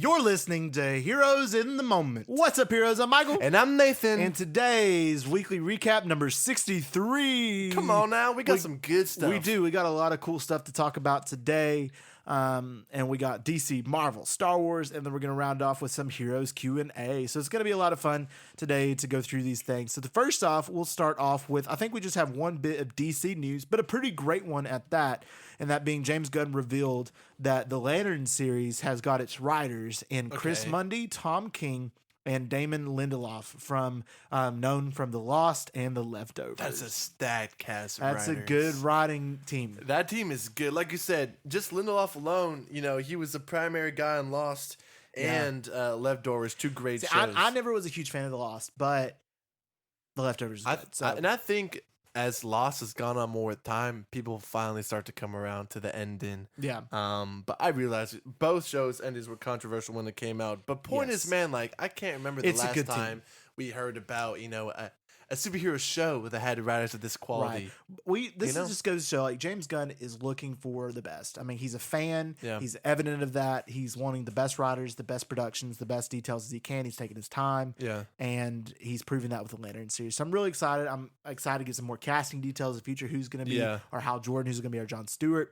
You're listening to Heroes in the Moment. What's up, heroes? I'm Michael. And I'm Nathan. And today's weekly recap number 63. Come on now, we got some good stuff. We do. We got a lot of cool stuff to talk about today. And we got DC, Marvel, Star Wars, and then we're going to round off with some Heroes Q&A. So it's going to be a lot of fun today to go through these things. So first off, we'll start off with, I think we just have one bit of DC news, but a pretty great one at that. And that being James Gunn revealed that the Lantern series has got its writers in Chris Mundy, Tom King, and Damon Lindelof from known from The Lost and The Leftovers. That's a stacked cast of That's writers. a good writing team. That team is good. Like you said, just Lindelof alone, you know, he was the primary guy on Lost and Leftovers, two great shows. I never was a huge fan of The Lost, but The Leftovers is good. And I think as Lost has gone on more with time, people finally start to come around to the ending. Yeah. But I realized both shows' endings were controversial when it came out. But point is, man, like I can't remember the last time we heard about, you know, a superhero show that had writers of this quality. Right. This just goes to show, like, James Gunn is looking for the best. I mean, he's a fan. Yeah. He's evident of that. He's wanting the best writers, the best productions, the best details as he can. He's taking his time. Yeah. And he's proving that with the Lantern series. So I'm really excited. I'm excited to get some more casting details in the future. Who's going to be our Hal Jordan? Who's going to be our Jon Stewart?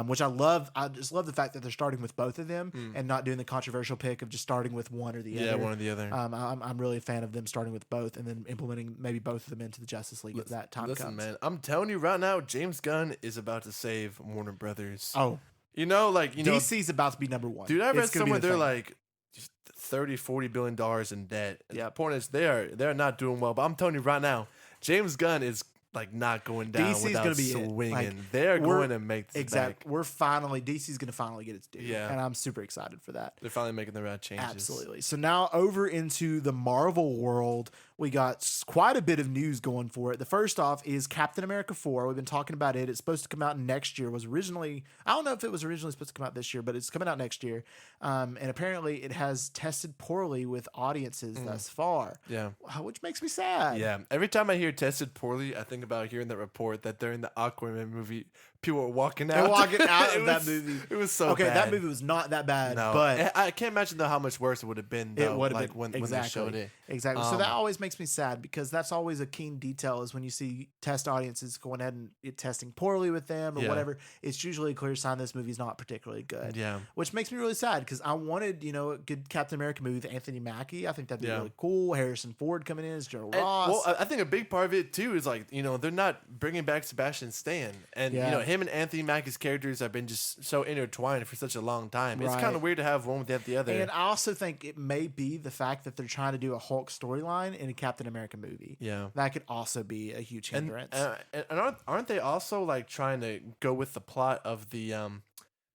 Which I love. I just love the fact that they're starting with both of them and not doing the controversial pick of just starting with one or the other. Yeah, one or the other. I'm really a fan of them starting with both and then implementing maybe both of them into the Justice League if that time comes. Man, I'm telling you right now, James Gunn is about to save Warner Brothers. Oh. DC's about to be number one. Dude, I read somewhere they're like just $30-40 billion in debt. Yeah. The point is they're not doing well. But I'm telling you right now, James Gunn is like not going down DC's without gonna be swinging. Like, they're going to make this back. DC's going to finally get its due. Yeah. And I'm super excited for that. They're finally making the right changes. Absolutely. So now over into the Marvel world, we got quite a bit of news going for it. The first off is Captain America 4. We've been talking about it. It's supposed to come out next year. I don't know if it was originally supposed to come out this year, but it's coming out next year. And apparently it has tested poorly with audiences thus far. Yeah. Which makes me sad. Yeah. Every time I hear tested poorly, I think about hearing that report that during the Aquaman movie, people were walking out. They're walking out of that movie. It was so bad. That movie was not that bad. No. But I can't imagine, though, how much worse it would have been, though, when they showed it. Exactly. So that always makes me sad because that's always a keen detail is when you see test audiences going ahead and testing poorly with them or whatever. It's usually a clear sign this movie's not particularly good. Yeah. Which makes me really sad because I wanted, a good Captain America movie with Anthony Mackie. I think that'd be really cool. Harrison Ford coming in as General Ross. Well, I think a big part of it, too, is like, they're not bringing back Sebastian Stan. And, him and Anthony Mackie's characters have been just so intertwined for such a long time. Right. It's kind of weird to have one without the other. And I also think it may be the fact that they're trying to do a Hulk storyline in a Captain America movie. Yeah. That could also be a huge hindrance. And aren't they also like trying to go with the plot of the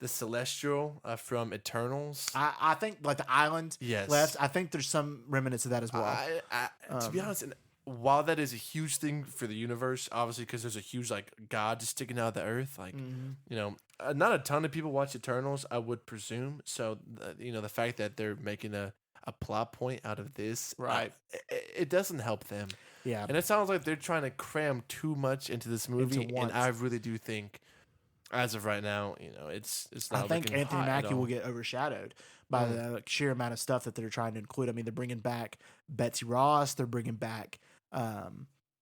Celestial from Eternals? I think like the island left. I think there's some remnants of that as well. To be honest, while that is a huge thing for the universe, obviously because there's a huge like God just sticking out of the earth, like not a ton of people watch Eternals, I would presume. So the fact that they're making a plot point out of this, right? It doesn't help them. Yeah, and it sounds like they're trying to cram too much into this movie, and I really do think, as of right now, it's not. I think Anthony Mackie will get overshadowed by the sheer amount of stuff that they're trying to include. I mean, they're bringing back Betsy Ross. They're bringing back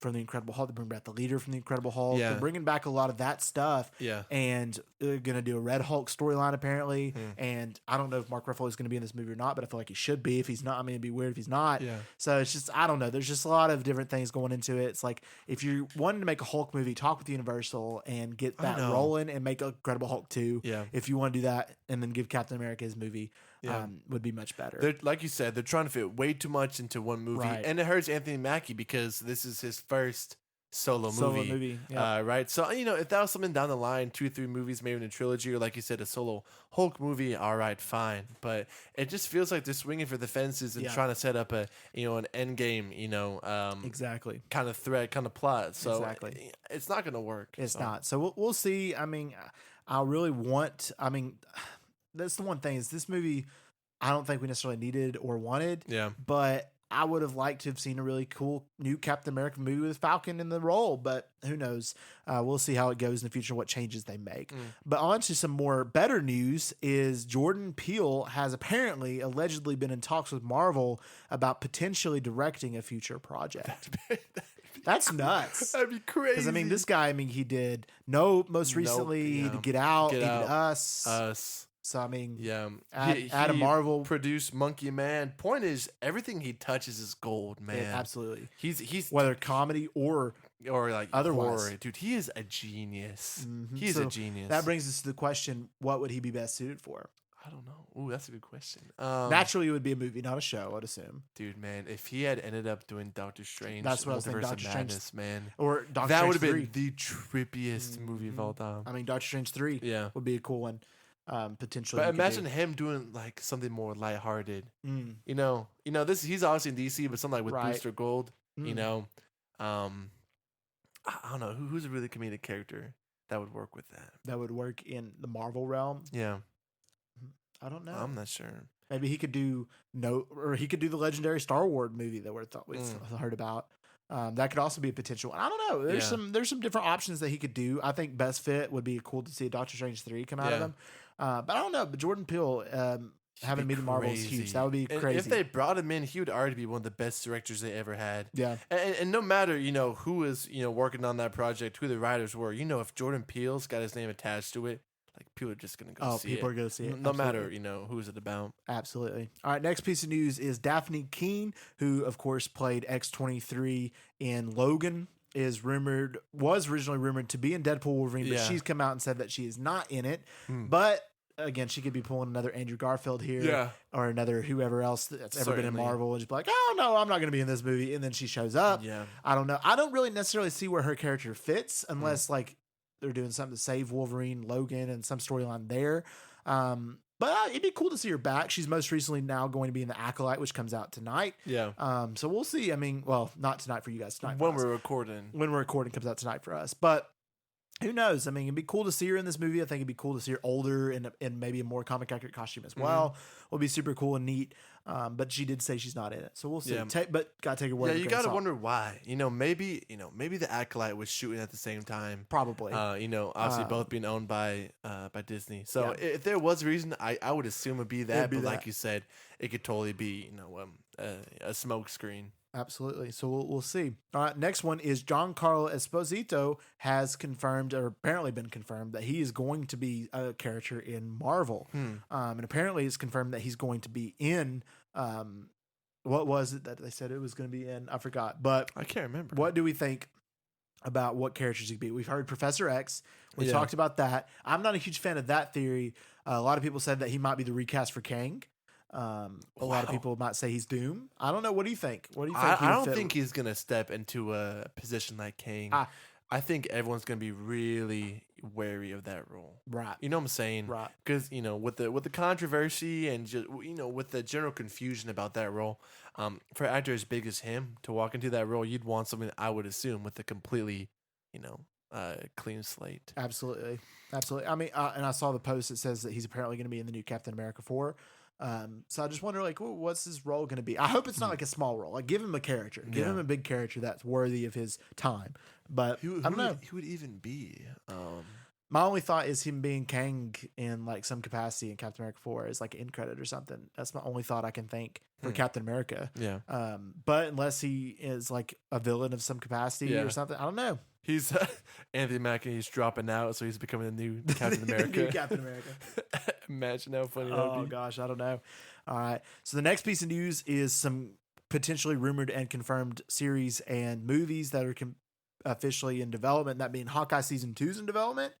from the Incredible Hulk. They're bringing back the leader from the Incredible Hulk. Yeah. They're bringing back a lot of that stuff. Yeah. And they're going to do a Red Hulk storyline apparently. And I don't know if Mark Ruffalo is going to be in this movie or not, but I feel like he should be. If he's not, I mean, it'd be weird if he's not. Yeah. So it's just, I don't know. There's just a lot of different things going into it. It's like, if you're wanting to make a Hulk movie, talk with Universal and get that rolling and make Incredible Hulk 2. Yeah. If you want to do that and then give Captain America his movie. Would be much better. Like you said, they're trying to fit way too much into one movie. Right. And it hurts Anthony Mackie because this is his first solo movie. Right? So, if that was something down the line, 2-3 movies, maybe in a trilogy, or like you said, a solo Hulk movie, all right, fine. But it just feels like they're swinging for the fences and trying to set up an end game, exactly, kind of threat, kind of plot. So it's not going to work. It's not. So we'll see. I mean, that's the one thing is this movie I don't think we necessarily needed or wanted. Yeah. But I would have liked to have seen a really cool new Captain America movie with Falcon in the role, but who knows? We'll see how it goes in the future, what changes they make. But on to some more better news is Jordan Peele has apparently allegedly been in talks with Marvel about potentially directing a future project. That's nuts. That'd be crazy. Because, I mean, this guy, he did most recently, he did Get Out, he did Us. So, I mean, add a Marvel. Produced Monkey Man. Point is, everything he touches is gold, man. Yeah, absolutely. He's whether comedy or like otherwise. Horror. Dude, he is a genius. He's a genius. That brings us to the question, what would he be best suited for? I don't know. Ooh, that's a good question. Naturally, it would be a movie, not a show, I'd assume. Dude, man, if he had ended up doing Doctor Strange, that's what I was thinking. Doctor Strange, man, or Doctor that Strange would have been the trippiest movie of all time. I mean, Doctor Strange 3 would be a cool one, potentially. But imagine him doing like something more lighthearted. You know, this he's obviously in DC, but something like with Booster Gold. You know, I don't know who's a really comedic character that would work with that. That would work in the Marvel realm. Yeah. I don't know. I'm not sure. Maybe he could do he could do the legendary Star Wars movie that we heard about. That could also be a potential one. I don't know. There's some different options that he could do. I think best fit would be cool to see a Doctor Strange 3 come out of him. But I don't know. But Jordan Peele having me to Marvel is huge. That would be crazy. If they brought him in, he would already be one of the best directors they ever had. Yeah. And no matter who is working on that project, who the writers were, if Jordan Peele's got his name attached to it. Like, people are just going to go see it. People are going to see it. No matter, who's it about. Absolutely. All right, next piece of news is Daphne Keane, who, of course, played X-23 in Logan, was originally rumored to be in Deadpool Wolverine, but she's come out and said that she is not in it. But, again, she could be pulling another Andrew Garfield here or another whoever else that's ever been in Marvel and just be like, oh, no, I'm not going to be in this movie. And then she shows up. Yeah. I don't know. I don't really necessarily see where her character fits unless, they're doing something to save Wolverine, Logan, and some storyline there. But it'd be cool to see her back. She's most recently now going to be in The Acolyte, which comes out tonight. Yeah. So we'll see. I mean, well, not tonight for you guys. Tonight when we're recording. When we're recording, comes out tonight for us. But who knows? I mean, it'd be cool to see her in this movie. I think it'd be cool to see her older and maybe a more comic accurate costume as well. Would be super cool and neat. But she did say she's not in it, so we'll see. But gotta take her word. Yeah, you gotta wonder why. Maybe The Acolyte was shooting at the same time. Probably. Obviously both being owned by Disney. So if there was a reason, I would assume it'd be that. But like you said, it could totally be a smoke screen. Absolutely. So we'll see. All right. Next one is Giancarlo Esposito has confirmed, or apparently been confirmed, that he is going to be a character in Marvel. And apparently it's confirmed that he's going to be in, what was it that they said it was going to be in? I forgot. But I can't remember. What do we think about what characters he could be? We've heard Professor X. We talked about that. I'm not a huge fan of that theory. A lot of people said that he might be the recast for Kang. A lot of people might say he's Doom. I don't know. What do you think? What do you think? I don't think he's gonna step into a position like Kang. I think everyone's gonna be really wary of that role. Right. You know what I'm saying? Right. Because with the controversy and just with the general confusion about that role, for an actor as big as him to walk into that role, you'd want something I would assume with a completely, clean slate. Absolutely. I mean, and I saw the post that says that he's apparently going to be in the new Captain America 4. So I just wonder, what's his role going to be? I hope it's not like a small role. Like, give him a character. Give him a big character that's worthy of his time. But I don't know. Who would even be? My only thought is him being Kang in like some capacity in Captain America 4 is like an end credit or something. That's my only thought I can think for Captain America. Yeah. But unless he is like a villain of some capacity or something, I don't know. He's Anthony Mackie. He's dropping out, so he's becoming the new Captain America. New Captain America. Imagine how funny that would be. Oh gosh, I don't know. All right. So the next piece of news is some potentially rumored and confirmed series and movies that are officially in development. That being Hawkeye season 2's in development.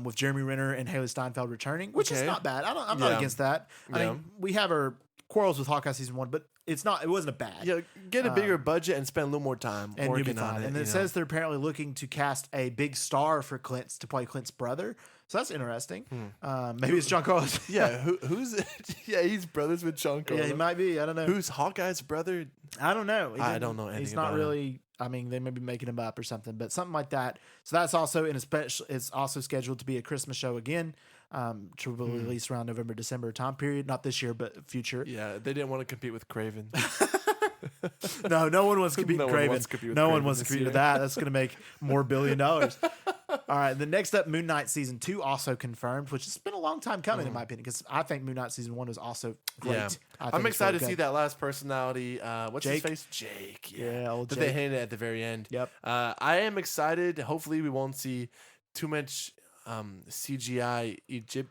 With Jeremy Renner and Haley Steinfeld returning, which is not bad. I'm not against that. I mean, we have our quarrels with Hawkeye season 1, but it wasn't a bad. Yeah, get a bigger budget and spend a little more time working on it. And it says they're apparently looking to cast a big star for to play Clint's brother. So that's interesting. Maybe it's John Carlos. Yeah, who's it? Yeah, he's brothers with John Carlos. Yeah, he might be. I don't know. Who's Hawkeye's brother? I don't know. I don't know anything. He's not about really. Him. I mean, they may be making him up or something, but something like that. So that's also it's also scheduled to be a Christmas show again, to be released around November, December time period. Not this year, but future. Yeah, they didn't want to compete with Craven. No one wants to compete No with one Craven. wants to compete with No one Craven wants to this compete year. with that. That's going to make more $1 billion. All right. The next up, Moon Knight season 2 also confirmed, which has been a long time coming in my opinion, because I think Moon Knight season 1 was also great. Yeah. I think I'm it's excited really to see good. that last personality. What's Jake? his face? Jake. Yeah, old that Jake. they handed at the very end. Yep. I am excited. Hopefully, we won't see too much CGI Egypt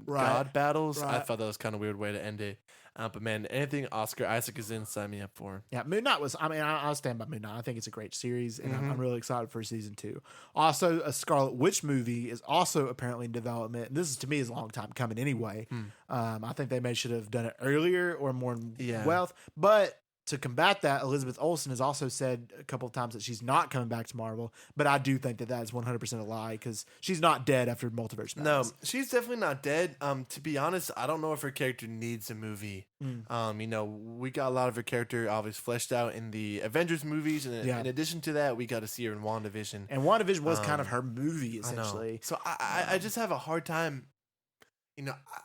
god battles. I Right. thought that was kind of a weird way to end it. But man, anything Oscar Isaac is in, sign me up for. Yeah, Moon Knight was. I mean, I'll stand by Moon Knight. I think it's a great series, and Mm-hmm. I'm really excited for season 2. Also, a Scarlet Witch movie is also apparently in development. And this is, to me, is a long time coming anyway. I think they should have done it earlier or more in wealth. But to combat that, Elizabeth Olsen has also said a couple of times that she's not coming back to Marvel. But I do think that is 100% a lie, because she's not dead after Multiverse No, Madness. she's definitely not dead. To be honest, I don't know if her character needs a movie. We got a lot of her character obviously fleshed out in the Avengers movies, and in addition to that, we got to see her in WandaVision. And WandaVision was kind of her movie, I know. essentially. So I just have a hard time.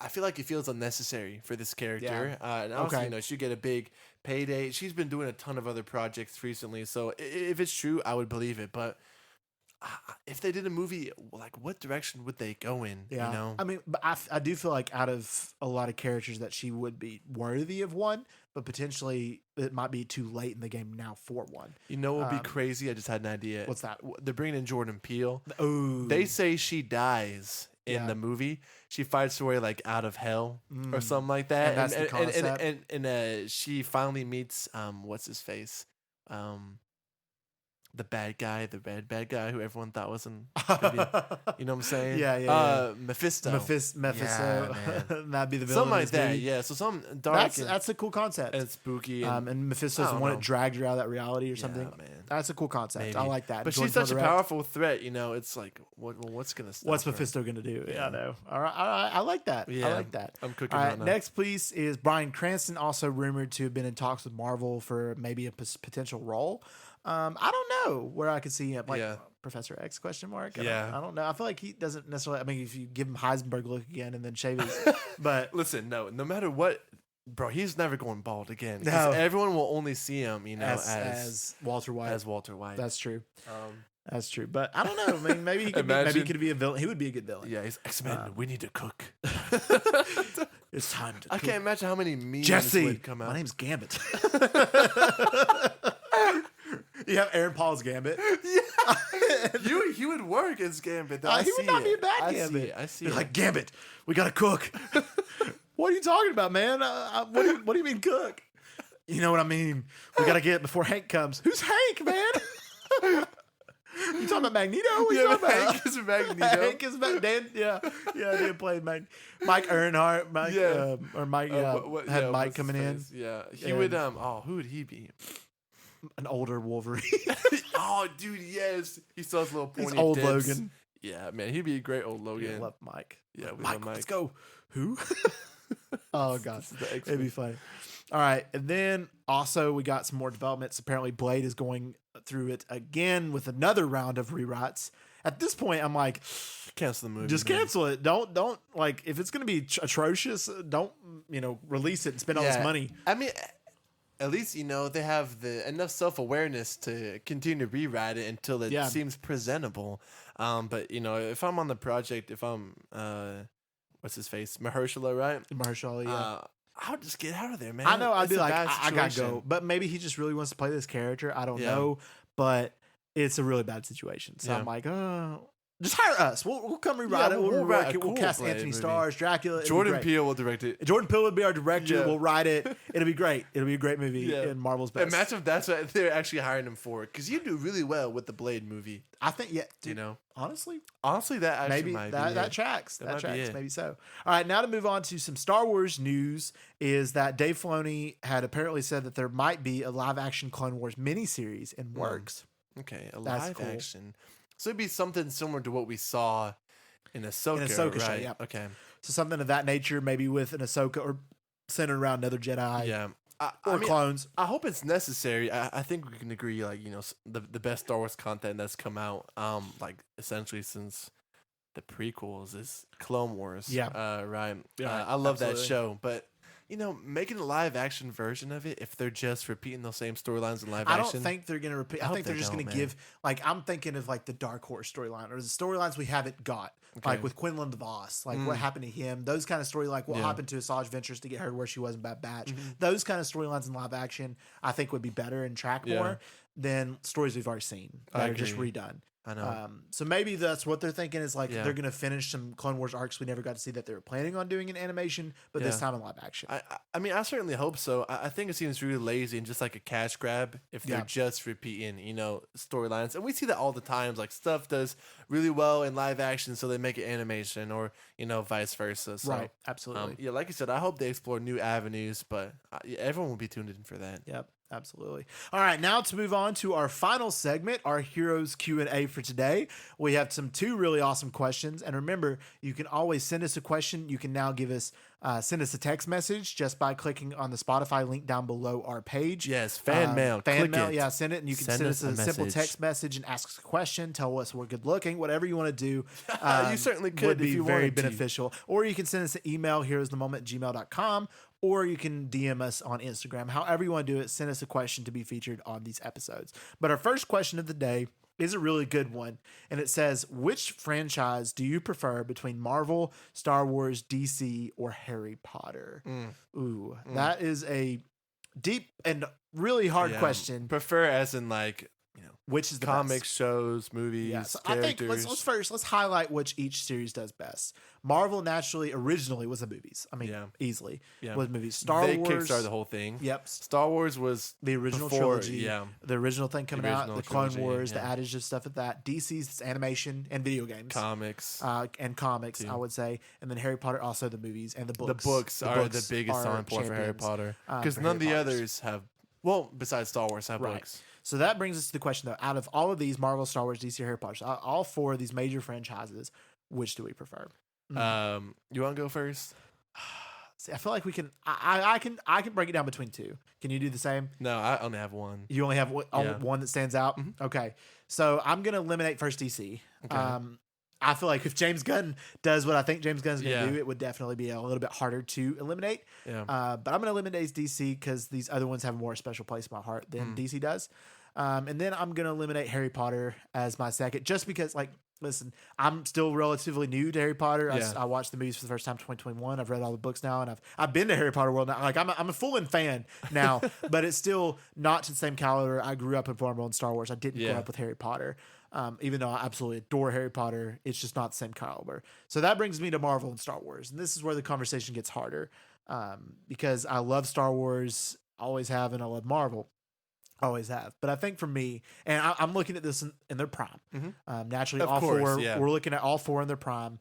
I feel like it feels unnecessary for this character. And also, she get a big payday. She's been doing a ton of other projects recently, so if it's true, I would believe it. But if they did a movie, like, what direction would they go in? Yeah. I mean, but I do feel like out of a lot of characters that she would be worthy of one, but potentially it might be too late in the game now for one. You know what would be crazy? I just had an idea. What's that? They're bringing in Jordan Peele. Oh, They say she dies in the movie. She fights her way like out of hell or something like that. And that's the concept. And she finally meets what's his face, the bad guy, the bad guy who everyone thought wasn't. You know what I'm saying? Yeah. Mephisto. Mephisto. Yeah, That'd be the villain. Something like of this that. movie. Yeah. So some dark. That's a cool concept. and spooky. And Mephisto's the one that dragged her out of that reality or something. Man. That's a cool concept. Maybe. I like that. But Jordan she's such a Peele direct. powerful threat. It's like, what's gonna stop? What's her? Mephisto going to do? Yeah. Yeah, I know. All right. I like that. Yeah, I like that. I'm cooking All right right. now. Next, please, is Bryan Cranston, also rumored to have been in talks with Marvel for maybe a potential role. I don't know where I could see him. Like Professor X ? I don't know. I feel like he doesn't necessarily. I mean, if you give him Heisenberg look again and then shave his, but listen, no matter what, bro, he's never going bald again. No. Because everyone will only see him, as Walter White. As Walter White. That's true. That's true. But I don't know. I mean, maybe he could. Maybe he could be a villain. He would be a good villain. Yeah, he's X-Men. We need to cook. It's time to. I can't imagine how many memes Jesse, would come out. my name's Gambit. You have Aaron Paul's Gambit. He would work as Gambit. Though. He would not be a bad Gambit. I see He's it. like, Gambit, we gotta cook. What are you talking about, man? What do you mean cook? You know what I mean? We gotta get it before Hank comes. Who's Hank, man? You talking about Magneto? What you talking about? Hank is Magneto. Hank is Dan. Yeah, Dan played Mike Earnhardt. Mike, or Mike. Had Mike coming in. Yeah, he would. Who would he be? An older Wolverine. Oh, dude, yes. He still has little pointy He's old tips. Logan. Yeah, man, he'd be a great old Logan. I love Mike. Yeah, we Mike, love Mike. let's go. Who? Oh, God. It'd It'd be funny. All right. And then also we got some more developments. Apparently Blade is going through it again with another round of rewrites. At this point, I'm like, Cancel the movie. just man. cancel it. Don't like, if it's going to be atrocious, don't, release it and spend all this money. I mean, at least, they have enough self-awareness to continue to rewrite it until it seems presentable. But, if I'm on the project, if I'm, what's his face? Mahershala, right? Mahershala, yeah. I'll just get out of there, man. I know. I'd It's be a like, bad I gotta situation. go. But maybe he just really wants to play this character. I don't know. But it's a really bad situation. So I'm like, just hire us. We'll come rewrite it. We'll rewrite it. We'll cast Blade Anthony movie. Starrs, Dracula. Jordan Peele will direct it. Jordan Peele would be our director. Yeah. We'll write it. It'll be great. It'll be a great movie in Marvel's best. Imagine if that's what they're actually hiring him for. Because you do really well with the Blade movie. I think, dude, honestly, that actually maybe might that, be that tracks. That might be tracks. it. Maybe so. All right, now to move on to some Star Wars news is that Dave Filoni had apparently said that there might be a live-action Clone Wars miniseries in works. Okay, That's live cool. action. So it'd be something similar to what we saw in Ahsoka, show, right? yeah. Okay. So something of that nature, maybe with an Ahsoka or centered around another Jedi. Yeah. Or clones. I hope it's necessary. I think we can agree, the best Star Wars content that's come out, essentially since the prequels is Clone Wars. Yeah. Right. Yeah, I love absolutely. that show, but making a live action version of it, if they're just repeating those same storylines in live I action. don't think they're going to repeat. I hope think they're they just going don't, to man. give, like, I'm thinking of like the Dark Horse storyline or the storylines we haven't got, like with Quinlan DeVos, like what happened to him, those kind of story, like what happened to Asajj Ventress to get her where she was in Bad Batch. Those kind of storylines in live action, I think would be better and track more than stories we've already seen that are just redone. I know. So maybe that's what they're thinking is like Yeah. they're going to finish some Clone Wars arcs we never got to see that they were planning on doing in animation, but this time in live action. I mean, I certainly hope so. I think it seems really lazy and just like a cash grab if they're just repeating, storylines. And we see that all the times. Like stuff does really well in live action, so they make it animation, or vice versa. So, right, absolutely. like you said, I hope they explore new avenues, but everyone will be tuned in for that. Yep. Absolutely. All right, now to move on to our final segment, our Heroes Q&A for today. We have two really awesome questions. And remember, you can always send us a question. You can now send us a text message just by clicking on the Spotify link down below our page. Yes, fan mail. Fan Click mail, it. send it. And you can send us a simple text message and ask us a question. Tell us we're good looking. Whatever you want to do. You certainly could would if be you very wanted to. beneficial. Or you can send us an email, heroesthemoment@gmail.com. Or you can DM us on Instagram. However you want to do it, send us a question to be featured on these episodes. But our first question of the day is a really good one. And it says, which franchise do you prefer between Marvel, Star Wars, DC, or Harry Potter? That is a deep and really hard question. Prefer as in like, which is the comics, best? shows, movies, So I think let's highlight which each series does best. Marvel originally was the movies. I mean, easily was movies. Star Wars kickstarted the whole thing. Yep. Star Wars was the original trilogy. Yeah. The original thing coming out. The Clone Wars, the adage of stuff at that. DC's animation and video games. Comics. And comics, I would say. And then Harry Potter, also the movies and the books. The books are the biggest selling point for Harry Potter. Because none of the others have, besides Star Wars, have books. So that brings us to the question, though. Out of all of these, Marvel, Star Wars, DC, Harry Potter, so all four of these major franchises, which do we prefer? You want to go first? See, I feel like we can. I can break it down between two. Can you do the same? No, I only have one. You only have one that stands out. Okay, so I'm gonna eliminate first DC. Okay. I feel like if James Gunn does what I think James Gunn's going to do, it would definitely be a little bit harder to eliminate. Yeah. But I'm going to eliminate DC because these other ones have a more special place in my heart than DC does. And then I'm going to eliminate Harry Potter as my second, just because, listen, I'm still relatively new to Harry Potter. I watched the movies for the first time in 2021. I've read all the books now, and I've been to Harry Potter World now. Like I'm a full-in fan now, but it's still not to the same caliber. I grew up in Marvel and Star Wars. I didn't grow up with Harry Potter. Even though I absolutely adore Harry Potter, it's just not the same caliber. So that brings me to Marvel and Star Wars. And this is where the conversation gets harder because I love Star Wars, always have, and I love Marvel. Always have. But I think for me, and I'm looking at this in their prime. Naturally, we're looking at all four in their prime.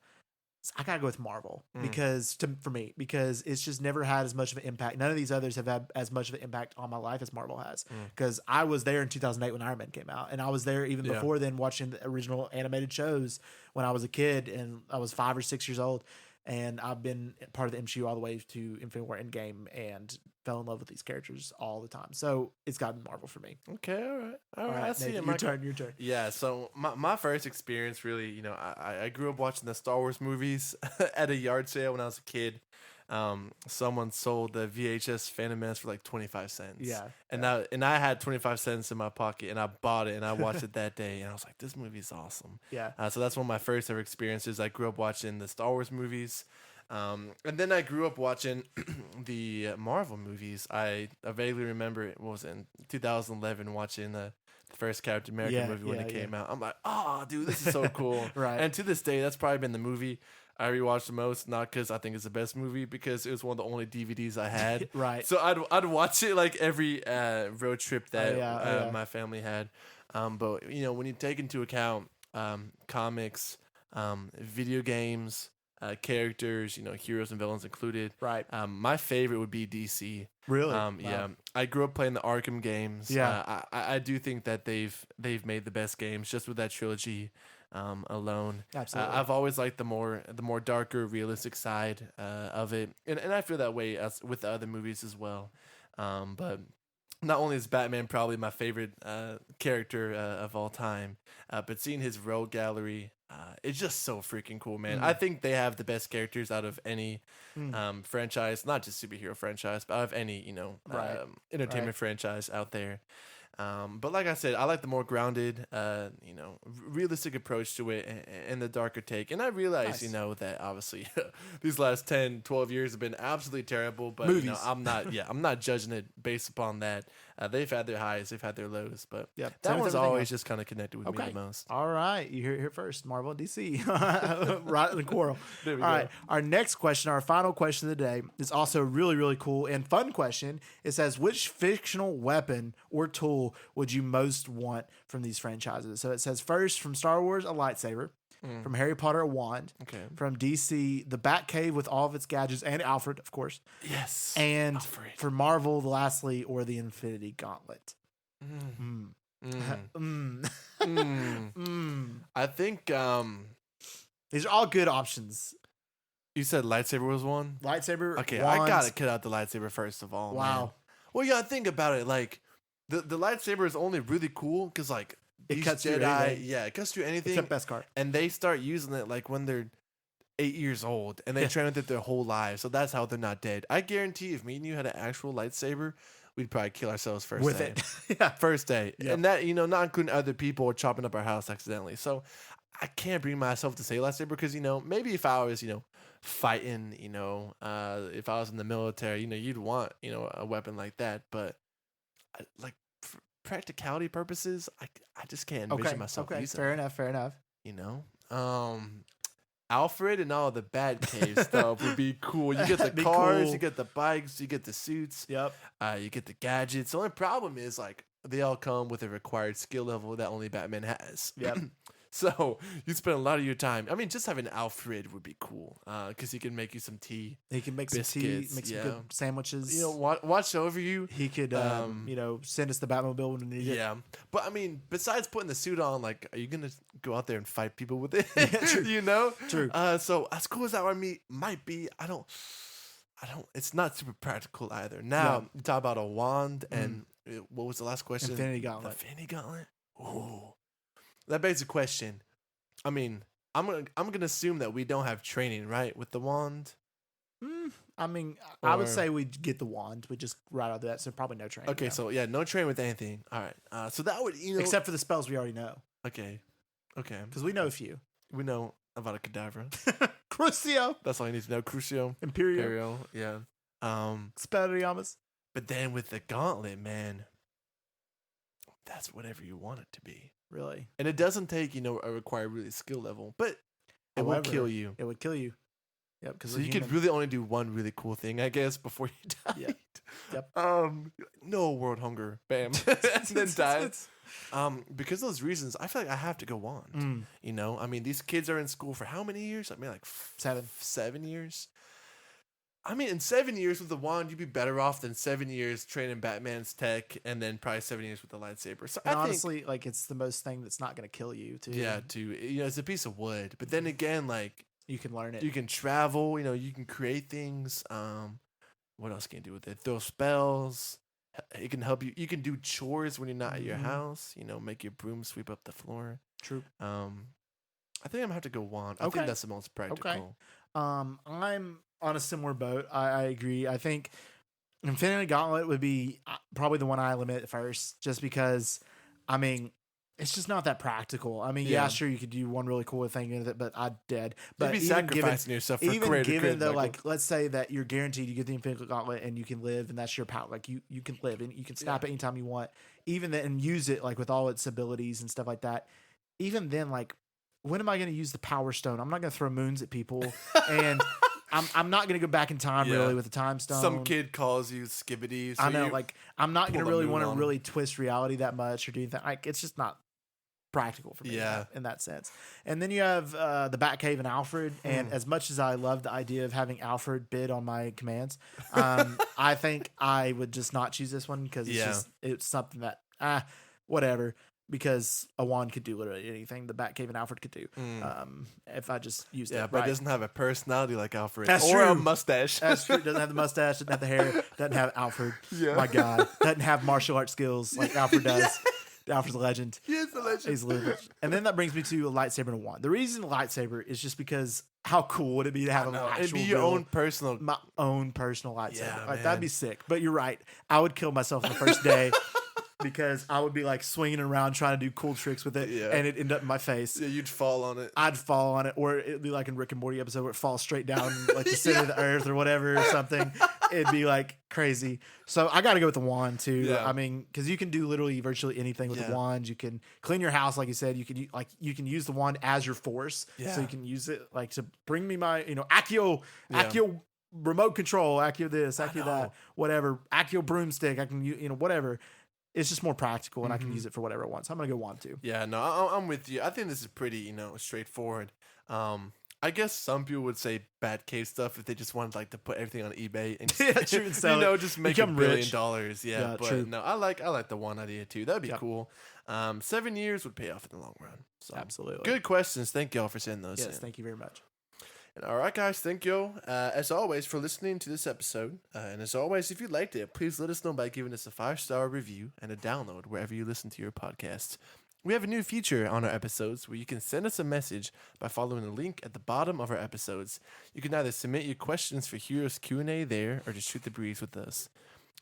So I gotta go with Marvel for me because it's just never had as much of an impact. None of these others have had as much of an impact on my life as Marvel has. Because I was there in 2008 when Iron Man came out, and I was there even before then watching the original animated shows when I was a kid, and I was 5 or 6 years old. And I've been part of the MCU all the way to Infinity War Endgame and fell in love with these characters all the time. So it's got to be Marvel for me. Okay, all right. I see it. Your turn. Yeah, so my first experience really, I grew up watching the Star Wars movies at a yard sale when I was a kid. Someone sold the VHS Phantom Menace for like 25 cents. Yeah. And I had 25 cents in my pocket and I bought it and I watched it that day and I was like, this movie's awesome. Yeah. So that's one of my first ever experiences. I grew up watching the Star Wars movies. And then I grew up watching the Marvel movies. I vaguely remember it was in 2011 watching the first Captain America movie when it came out. I'm like, oh, dude, this is so cool. Right. And to this day, that's probably been the movie I rewatched the most, not because I think it's the best movie, because it was one of the only DVDs I had. Right. So I'd watch it like every road trip that my family had. But when you take into account comics, video games, characters, heroes and villains included. Right. My favorite would be DC. Really? Wow. Yeah. I grew up playing the Arkham games. Yeah. I do think that they've made the best games just with that trilogy alone. Absolutely. I've always liked the more darker, realistic side of it, and I feel that way as with the other movies as well. But not only is Batman probably my favorite character of all time, but seeing his rogue gallery it's just so freaking cool, man. I think they have the best characters out of any franchise, not just superhero franchise, but out of any entertainment franchise out there. But like I said, I like the more grounded, realistic approach to it and the darker take. And I realize, that obviously these last 10, 12 years have been absolutely terrible. But I'm not judging it based upon that. They've had their highs, they've had their lows, but that one's always just kind of connected with me the most. All right, you hear it here first. Marvel and DC, right in the quarrel. All right, our next question, our final question of the day, is also a really, really cool and fun question. It says, which fictional weapon or tool would you most want from these franchises? So it says, first, from Star Wars, a lightsaber. From Harry Potter, a wand. Okay. From DC, the Batcave with all of its gadgets, and Alfred, of course. Yes. And Alfred. For Marvel, lastly, or the Infinity Gauntlet. I think these are all good options. You said lightsaber was one? Lightsaber. Okay, wands. I gotta cut out the lightsaber first of all. Wow. Man. Well, yeah, think about it. Like the lightsaber is only really cool because it cuts Jedi, through anything. it cuts through anything. Except Beskar. And they start using it like when they're 8 years old, and they train with it their whole lives. So that's how they're not dead. I guarantee if me and you had an actual lightsaber, we'd probably kill ourselves first with day. It. First day. Yep. And that, not including other people or chopping up our house accidentally. So I can't bring myself to say lightsaber because, maybe if I was, fighting, if I was in the military, you'd want, a weapon like that. But like for practicality purposes, I just can't envision myself using it. Fair enough. Alfred and all the Batcave stuff would be cool. You get the cars, you get the bikes, you get the suits. Yep. You get the gadgets. The only problem is they all come with a required skill level that only Batman has. Yep. So you spend a lot of your time. I mean, just having Alfred would be cool because he can make you some tea. He can make biscuits, some tea, make some good sandwiches. Watch over you. He could, send us the Batmobile when we need it. Yeah, but I mean, besides putting the suit on, are you gonna go out there and fight people with it? True. True. So as cool as that might be, I don't. It's not super practical either. Now you talk about a wand and what was the last question? Infinity Gauntlet. Infinity Gauntlet. Ooh. That begs the question. I mean, I'm gonna assume that we don't have training, right, with the wand. I would say we get the wand. We just right out of that, so probably no training. Okay, so no training with anything. All right. So that would except for the spells we already know. Okay. Because we know a few. We know about a Cadabra. Crucio. That's all you need to know. Crucio. Imperio. Yeah. Expelliarmus. But then with the gauntlet, man, that's whatever you want it to be. Really? And it doesn't take, a required really skill level, but it will kill you. It would kill you. Yep. So you could really only do one really cool thing, I guess, before you die. Yep. No world hunger. Bam. And then die. Because of those reasons, I feel like I have to go wand. I mean, these kids are in school for how many years? I mean, 7 years. I mean, in 7 years with the wand, you'd be better off than 7 years training Batman's tech, and then probably 7 years with the lightsaber. So honestly, it's the most thing that's not going to kill you, too. Yeah, it's a piece of wood. But then again, you can learn it. You can travel. You can create things. What else can you do with it? Throw spells. It can help you. You can do chores when you're not at your house. Make your broom sweep up the floor. True. I think I'm gonna have to go wand. I think that's the most practical. Okay. I'm on a similar boat. I agree. I think Infinity Gauntlet would be probably the one I eliminate first, just because, it's just not that practical. Sure, you could do one really cool thing with it, but I did. But you'd be sacrificing yourself for even given though, let's say that you're guaranteed you get the Infinity Gauntlet and you can live, and that's your power. You can live and you can snap it anytime you want. Even then, and use it with all its abilities and stuff like that. Even then, when am I going to use the Power Stone? I'm not going to throw moons at people, and I'm not going to go back in time really with the Time Stone. Some kid calls you Skibbity. So I know, I'm not going to really want to really twist reality that much or do anything. It's just not practical for me in that sense. And then you have the Batcave and Alfred, and as much as I love the idea of having Alfred bid on my commands, I think I would just not choose this one because it's something that whatever. Because a wand could do literally anything the Batcave and Alfred could do. If I just used it. Yeah, but it doesn't have a personality like Alfred. That's or true. A mustache. That's true. It doesn't have the mustache, doesn't have the hair, doesn't have Alfred. Yeah. My God. Doesn't have martial arts skills like Alfred does. Alfred's a legend. He is a legend. He's a legend. And then that brings me to a lightsaber and a wand. The reason lightsaber is just because how cool would it be to have an actual It'd be your own personal, my own personal lightsaber. Yeah, like man. that'd be sick. But you're right. I would kill myself on the first day. Because I would be like swinging around trying to do cool tricks with it, and it'd end up in my face. Yeah, you'd fall on it. I'd fall on it, or it'd be like in Rick and Morty episode where it falls straight down like the center of the earth or whatever or something. It'd be like crazy. So I got to go with the wand too. Yeah. I mean, because you can do literally virtually anything with the wand. You can clean your house, like you said. You can use the wand as your force. Yeah. So you can use it like to bring me my Accio remote control, Accio this, Accio that, whatever, Accio broomstick. I can whatever. It's just more practical, and I can use it for whatever I want. So I'm gonna go wand too. Yeah, no, I'm with you. I think this is pretty, straightforward. I guess some people would say Batcave stuff if they just wanted like to put everything on eBay and just, true, and sell it. just make Become $1 billion. rich. Yeah, but true. no, I like the one idea too. That'd be cool. 7 years would pay off in the long run. So absolutely. Good questions. Thank y'all for sending those. Yes, in. thank you very much. And all right, guys, thank you as always for listening to this episode. And as always, if you liked it, please let us know by giving us a 5-star review and a download wherever you listen to your podcast. We have a new feature on our episodes where you can send us a message by following the link at the bottom of our episodes. You can either submit your questions for Heroes Q&A there or just shoot the breeze with us.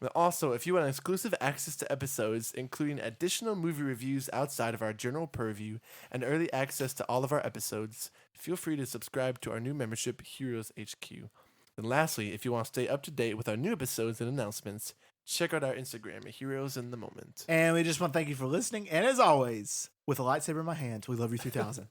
But also, if you want exclusive access to episodes, including additional movie reviews outside of our general purview and early access to all of our episodes, feel free to subscribe to our new membership, Heroes HQ. And lastly, if you want to stay up to date with our new episodes and announcements, check out our Instagram at Heroes in the Moment. And we just want to thank you for listening. And as always, with a lightsaber in my hand, we love you 3000.